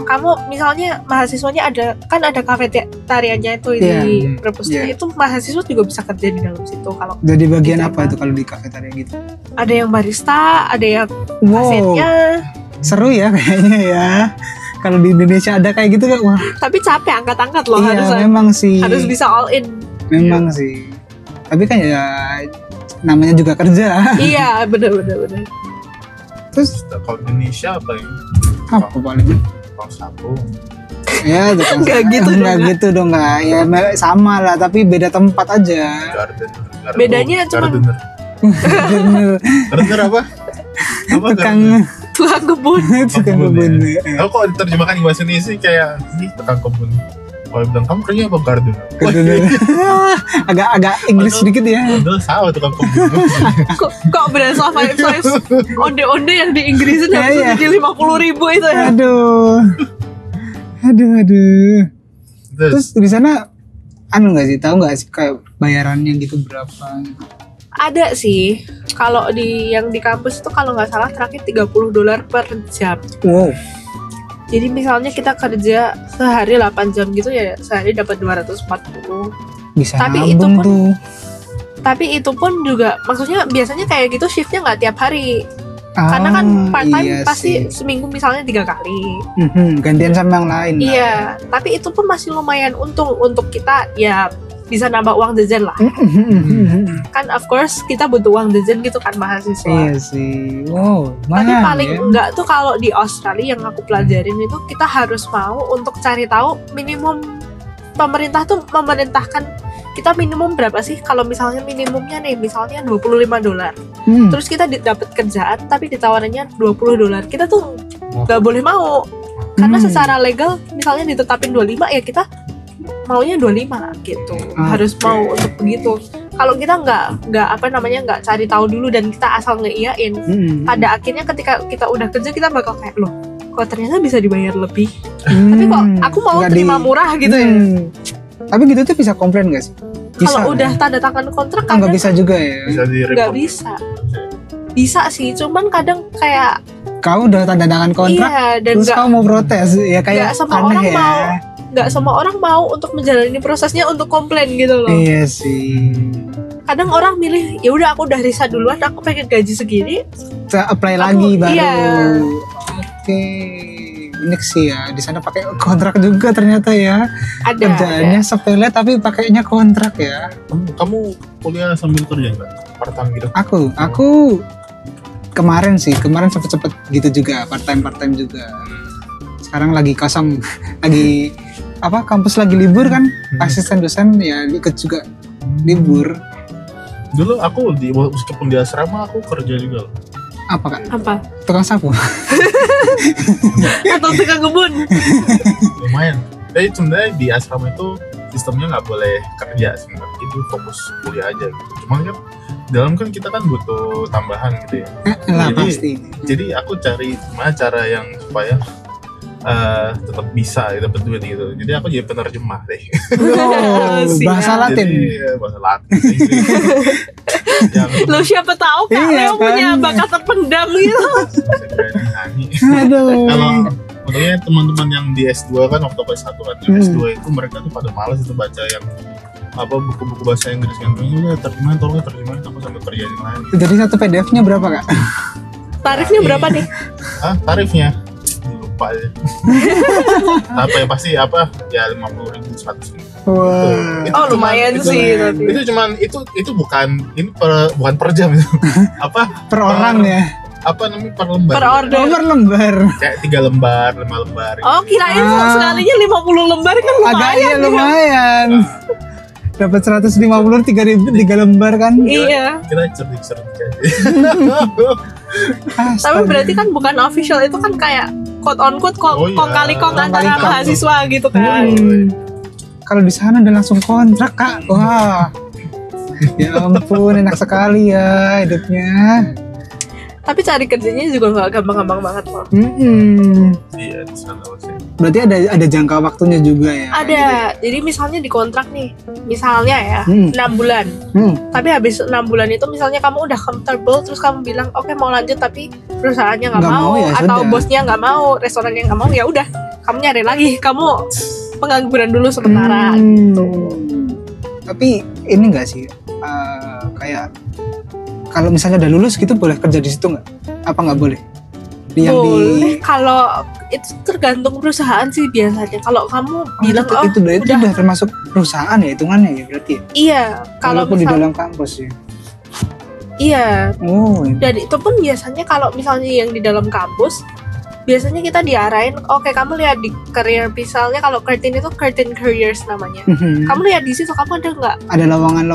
kamu misalnya mahasiswanya ada kafeterianya itu di perpustakaan itu mahasiswa juga bisa kerja di dalam situ. Kalau jadi bagian apa itu kalau di kafeteria gitu? Ada yang barista, ada yang kasetnya. Seru ya kayaknya ya. Kalau di Indonesia ada kayak gitu kan, wah. Tapi capek angkat-angkat loh. Iya, memang sih. Harus bisa all in. Memang sih. Tapi kan ya namanya juga kerja. Iya, benar. Terus kalau di Indonesia apa ya? Apa paling? Tukang sabun. Ya, nggak gitu dong, nggak. Ya sama lah, tapi beda tempat aja. Gardener. Bedanya cuma Gardener apa? Tukang kebun. Tukang kebun. Aku kok diterjemahkan di bahasa Indonesia kayak ini tukang kebun. Kalau bilang kamu kerja apa gardener? Agak Inggris sedikit ya. Udah salah tukang kebun. Kok berasa vibes onde-onde yang di Inggrisin harus jadi 50.000 itu ya. Aduh. Terus di sana nggak sih, tahu nggak sih kayak bayarannya gitu berapa? Ada sih. Kalau yang di kampus itu kalau nggak salah terakhir $30 per jam. Wow. Jadi misalnya kita kerja sehari 8 jam gitu ya, sehari dapat 240. Bisa tapi nabung tuh. Tapi itu pun juga maksudnya biasanya kayak gitu shiftnya nggak tiap hari. Karena kan part time pasti seminggu misalnya 3 kali. Gantian sama yang lain. Iya, tapi itu pun masih lumayan untung untuk kita ya bisa nambah uang jajan lah. Kan of course kita butuh uang jajan gitu kan mahasiswa. Iya sih. Wow, tapi paling enggak tuh kalau di Australia yang aku pelajarin itu kita harus mau untuk cari tahu minimum pemerintah tuh memerintahkan kita minimum berapa sih. Kalau misalnya minimumnya nih misalnya $25, terus kita dapat kerjaan tapi ditawarannya $20, kita tuh nggak boleh mau karena secara legal misalnya ditetapin 25 ya kita maunya 25 gitu. Harus mau untuk begitu. Kalau kita nggak cari tahu dulu dan kita asal ngeiyain, pada akhirnya ketika kita udah kerja kita bakal kayak loh, kok ternyata bisa dibayar lebih. Tapi kok aku mau terima murah gitu ya. Tapi gitu tuh bisa komplain gak sih? Kalau udah tanda tangan kontrak kan nggak bisa juga ya? Nggak bisa. Bisa sih, cuman kadang kayak kau udah tanda tangan kontrak, dan terus kau mau protes ya kayak aneh ya. Nggak semua orang mau untuk menjalani prosesnya untuk komplain gitu loh. Iya sih. Kadang orang milih ya udah aku udah resign duluan, aku pengen gaji segini, saya apply lagi baru. Iya. Oke, unik sih ya. Di sana pakai kontrak juga ternyata ya. Kerjaannya sepele tapi pakainya kontrak ya. Kamu kuliah sambil kerja nggak? Part time gitu? Aku kemarin cepet-cepet gitu juga, part time juga. Sekarang lagi kosong, lagi kampus lagi libur kan, asisten dosen ya ikut juga libur. Dulu aku meskipun di asrama aku kerja juga loh. Apa kak? Apa? Tukang sapu. Atau tukang kebun? Lumayan. Tapi sebenarnya di asrama itu sistemnya nggak boleh kerja sebenarnya, itu fokus kuliah aja gitu. Cuman kan dalam kan kita kan butuh tambahan gitu ya. Pasti. Jadi aku cari gimana cara yang supaya tetap bisa dapat duit gitu. Jadi aku jadi penerjemah deh. Bahasa Latin. Jadi, bahasa Latin. Lo siapa tahu Kak Leo punya bakat terpendam gitu. Aduh. Kalau untungnya teman-teman yang di S2 kan waktu S1 kan, S2 itu mereka tuh pada malas itu baca yang buku-buku bahasa Inggris kan. Udah terjemahan aku sambil kerjain lain. Jadi satu PDF-nya berapa kak? Tarifnya berapa nih? Tarifnya lupa aja. Ya pasti ya 50.000 100.000. Wow. Lumayan sih. Itu cuman itu bukan per jam itu. Per orang ya. Per lembar. Per order. Per lembar. Kayak 3 lembar, 5 lembar. Oh, kirain sekalinya 50 lembar kan lumayan. Agaknya lumayan. Dapat 150 3 lembar kan? Iya. Kira cerdik aja. Tapi berarti kan bukan official, itu kan kayak quote on quote kong kali kong antara mahasiswa gitu kan. Kalau di sana udah langsung kontrak kak. Wah. Ya ampun, enak sekali ya hidupnya. Tapi cari kerjanya juga nggak gampang-gampang banget loh. Iya, di sana sih. Berarti ada jangka waktunya juga ya? Ada. Jadi misalnya di kontrak nih, misalnya ya 6 bulan. Tapi habis 6 bulan itu misalnya kamu udah comfortable, terus kamu bilang oke, mau lanjut tapi perusahaannya nggak mau ya, atau bosnya nggak mau, restorannya nggak mau, ya udah kamu nyari lagi, kamu pengangguran dulu sementara gitu. Tapi ini nggak sih kayak kalau misalnya udah lulus gitu boleh kerja di situ nggak? Apa nggak boleh? Boleh. Kalau itu tergantung perusahaan sih biasanya. Kalau kamu bilang itu udah termasuk perusahaan ya hitungannya ya berarti. Iya. Kalau di dalam kampus ya. Iya. Iya. Dan itu pun biasanya kalau misalnya yang di dalam kampus, biasanya kita diarahin, oke, kamu lihat di career, misalnya kalau Curtin itu Curtin Careers namanya. Kamu lihat di situ, kamu ada nggak? Ada lowongan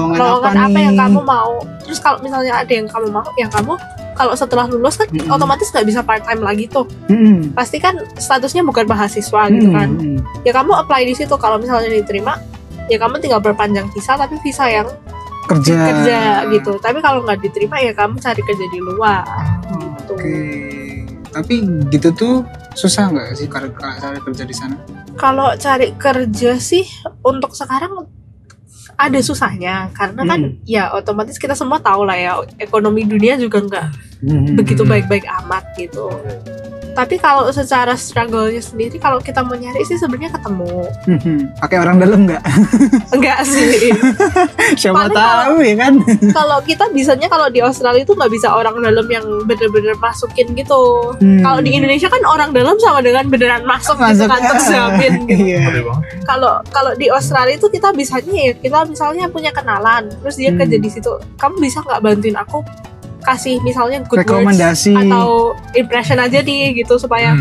apa yang kamu mau? Terus kalau misalnya ada yang kamu mau, yang kamu kalau setelah lulus kan otomatis nggak bisa part time lagi tuh. Pasti kan statusnya bukan mahasiswa gitu kan. Ya kamu apply di situ, kalau misalnya diterima, ya kamu tinggal perpanjang visa, tapi visa yang kerja gitu. Tapi kalau nggak diterima ya kamu cari kerja di luar gitu. Tapi gitu tuh susah nggak sih cari kerja di sana? Kalau cari kerja sih untuk sekarang ada susahnya, karena kan ya otomatis kita semua tahu lah ya, ekonomi dunia juga nggak begitu baik-baik amat gitu. Tapi kalau secara struggle-nya sendiri, kalau kita mau nyari sih sebenarnya ketemu. Pakai orang dalam nggak? Enggak sih. Siapa tahu ya kan? Kalau kita bisanya kalau di Australia itu nggak bisa orang dalam yang bener-bener masukin gitu. Kalau di Indonesia kan orang dalam sama dengan beneran masuk gitu kan, terjamin gitu. Kalau di Australia itu kita bisanya ya, kita misalnya punya kenalan, terus dia kerja di situ, kamu bisa nggak bantuin aku kasih misalnya good rekomendasi words atau impression aja gitu supaya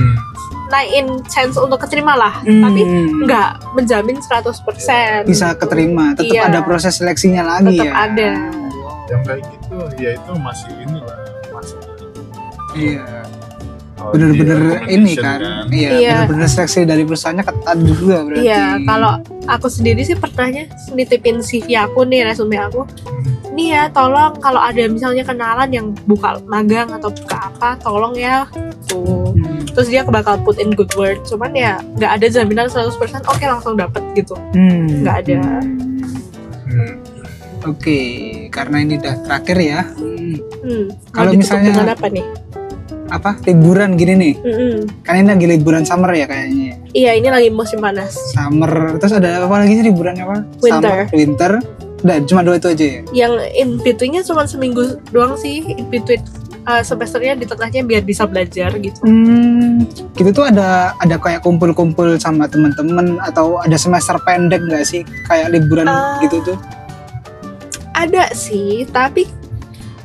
naikin chance untuk keterima lah. Tapi nggak menjamin 100% bisa keterima, tetap ada proses seleksinya lagi. Tetap ada. Yang kayak gitu ya itu masih inilah masih. Iya. Bener-bener ini kan. Iya. Bener-bener seleksi dari perusahaannya ketat juga berarti. Iya, kalau aku sendiri sih pernahnya nitipin CV aku nih, resume aku. Nih ya, tolong kalau ada misalnya kenalan yang buka magang atau buka apa, tolong ya. Tuh. Terus dia bakal put in good word. Cuman ya nggak ada jaminan 100% oke langsung dapet gitu. Nggak ada. Oke, karena ini udah terakhir ya. Kalau misalnya dengan apa nih? Apa liburan gini nih? Kan ini lagi liburan summer ya kayaknya. Iya, ini lagi musim panas. Summer, terus ada apa lagi sih liburan apa? Winter. Winter. Udah cuma 2 itu aja ya? Yang in between-nya cuma seminggu doang sih, in between semesternya di tengahnya biar bisa belajar gitu. Gitu tuh ada kayak kumpul-kumpul sama teman-teman atau ada semester pendek nggak sih kayak liburan gitu tuh? Ada sih, tapi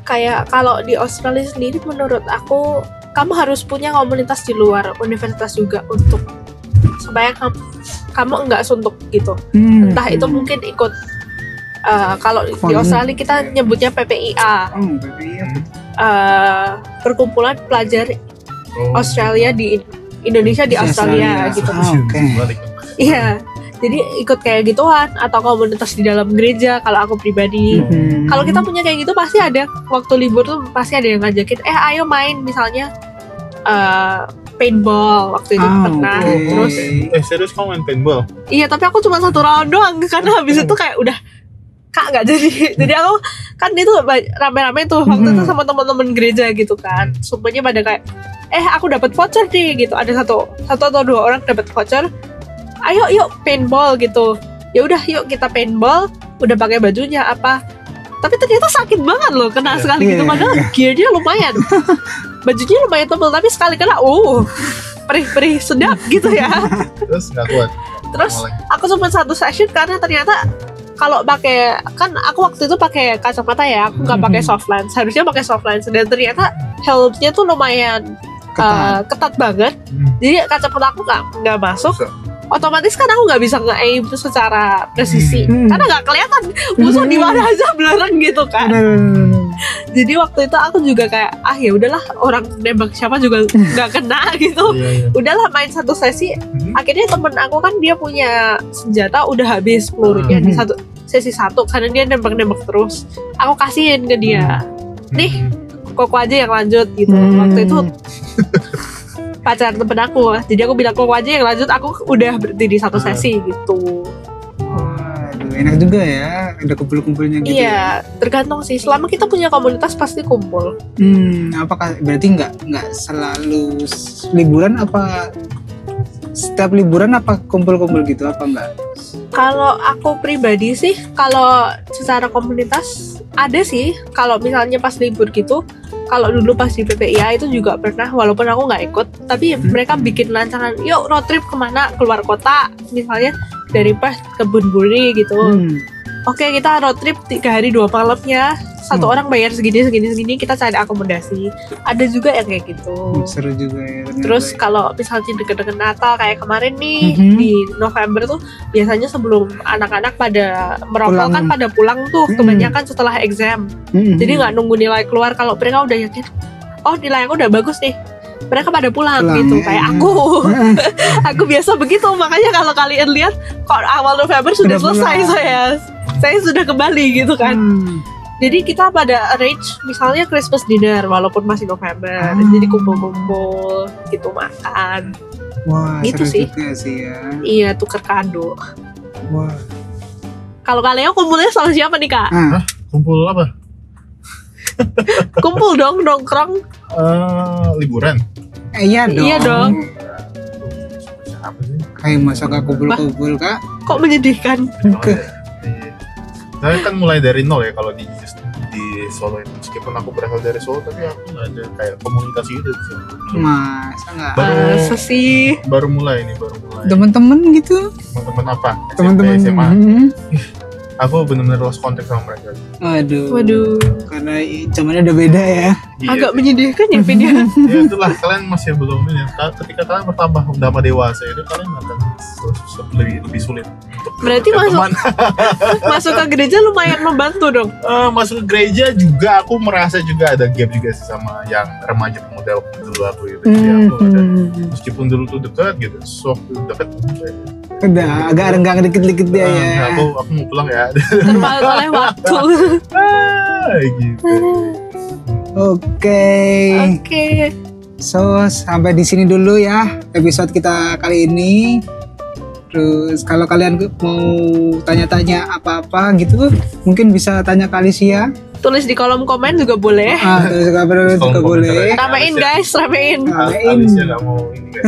kayak kalau di Australia sendiri menurut aku kamu harus punya komunitas di luar universitas juga untuk supaya kamu enggak suntuk gitu. Entah itu mungkin ikut kalau di Australia kita nyebutnya PPIA. Perkumpulan pelajar Australia di Indonesia di Australia gitu. Iya. Jadi ikut kayak gituan atau komunitas di dalam gereja kalau aku pribadi. Kalau kita punya kayak gitu pasti ada waktu libur tuh pasti ada yang ngajakin ayo main misalnya paintball waktu itu pernah. Terus serius kamu main paintball? Iya, tapi aku cuma 1 round doang karena habis itu kayak udah Kak nggak jadi. Jadi aku kan itu rame-rame tuh waktu itu sama teman-teman gereja gitu kan. Semuanya pada kayak aku dapat voucher nih gitu. Ada satu atau 2 orang dapat voucher. Ayo yuk paintball gitu. Ya udah yuk kita paintball, udah pakai bajunya apa. Tapi ternyata sakit banget loh kena sekali gitu, padahal gearnya lumayan. Bajunya lumayan tebal tapi sekali kena perih-perih sedap gitu ya. Terus nggak kuat. Terus aku cuma 1 session karena ternyata kalau pakai, kan aku waktu itu pakai kacamata ya, aku nggak pakai soft lens. Harusnya pakai soft lens dan ternyata helmnya tuh lumayan ketat banget. Jadi kacamata aku nggak masuk. Otomatis kan aku nggak bisa nge-aim secara presisi karena nggak kelihatan musuh di mana aja blurren gitu kan. Jadi waktu itu aku juga kayak ya udahlah, orang nembak siapa juga nggak kena gitu. Udahlah main 1 sesi. Akhirnya temen aku kan dia punya senjata udah habis pelurunya di sesi 1 karena dia nembak terus. Aku kasihin ke dia, nih koko aja yang lanjut gitu. Waktu itu pacar temen aku, jadi aku bilang koko aja yang lanjut, aku udah berhenti di 1 sesi gitu. Enak juga ya, ada kumpul-kumpulnya gitu. Iya, tergantung sih. Selama kita punya komunitas pasti kumpul. Apakah berarti nggak selalu liburan, apa setiap liburan apa kumpul-kumpul gitu apa enggak? Kalau aku pribadi sih, kalau secara komunitas ada sih. Kalau misalnya pas libur gitu, kalau dulu pas di PPIA itu juga pernah, walaupun aku nggak ikut, tapi mereka bikin rancangan, yuk road trip kemana, keluar kota, misalnya dari Perth ke Bunbury gitu. Oke, kita road trip 3 hari 2 malamnya, 1 orang bayar segini, kita cari akomodasi. Ada juga yang kayak gitu. Seru juga ya. Terus kalau misalnya deket-deket Natal kayak kemarin nih di November tuh, biasanya sebelum anak-anak pada merokok kan pada pulang tuh, kebanyakan setelah exam. Jadi nggak nunggu nilai keluar. Kalau mereka udah yakin, nilai aku udah bagus nih, mereka pada pulang gitu. Kayak aku aku biasa begitu. Makanya kalau kalian lihat kok awal November sudah selesai, saya sudah kembali gitu kan. Jadi kita pada arrange misalnya Christmas dinner walaupun masih November. Jadi kumpul-kumpul gitu, makan. Wah, gitu seru sih. Juga sih ya. Iya, tuker kado. Wah. Kalau kalian kumpulnya sama siapa nih, Kak? Kumpul apa? Kumpul dong, nongkrong. Liburan. Iya dong. Iya dong. Siapa sih? Kayak masa gak kumpul-kumpul kak? Kok menyedihkan? Saya kan mulai dari nol ya kalau di Solo itu. Meskipun aku berasal dari Solo, tapi aku nggak ada kayak komunitas gitu di Solo. Masa nggak? Masa sih? Baru mulai. Temen-temen gitu? Teman-teman apa? Temen-temen SMP, SMA. Hmm. Aku benar-benar lost contact sama mereka. Waduh. Karena zamannya udah beda ya. Iya. Agak menyedihkan ya Vin ya. Ya itulah, kalian masih belum ini. Ketika kalian bertambah udah dewasa itu kalian akan lebih sulit untuk Berarti teman. masuk ke gereja lumayan membantu dong. Masuk ke gereja juga aku merasa juga ada gap juga sih sama yang remaja pemuda waktu dulu aku gitu. Jadi aku ada, meskipun dulu tuh dekat gitu, dekat. Udah agak renggang dikit-dikit dia ya. Aku mau pulang ya. Terpaut oleh waktu. Gitu. Oke. So sampai di sini dulu ya episode kita kali ini. Terus kalau kalian mau tanya-tanya apa-apa gitu, mungkin bisa tanya ke Alicia. Tulis di kolom komen juga boleh. Tulis di kolom komen juga boleh. Ramein guys, ramein. Alicia nggak mau ini guys.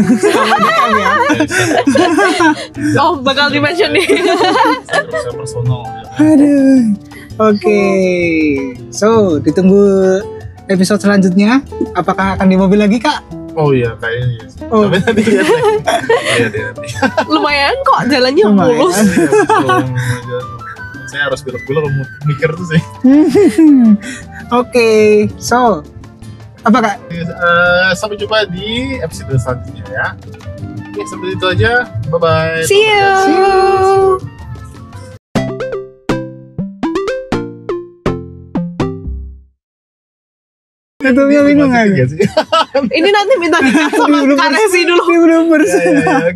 Oh, bakal di-mention nih. Bisa personal. Aduh. Oke. So, ditunggu episode selanjutnya. Apakah akan di mobil lagi, Kak? Oh iya, kayaknya. Oh. Tapi nanti lihat deh. Iya deh nanti. Lumayan kok jalannya Lumayan. mulus. Saya harus belok-belok mikir tuh sih. Oke. So, apa Kak? Sampai jumpa di episode selanjutnya ya. Oke, sampai itu aja. Bye-bye. See you. See you. Tutupnya bingung Masih kan? tiga sih. Ini nanti minta dikat sama Kak Resi dulu. Belum Ya, ya, ya.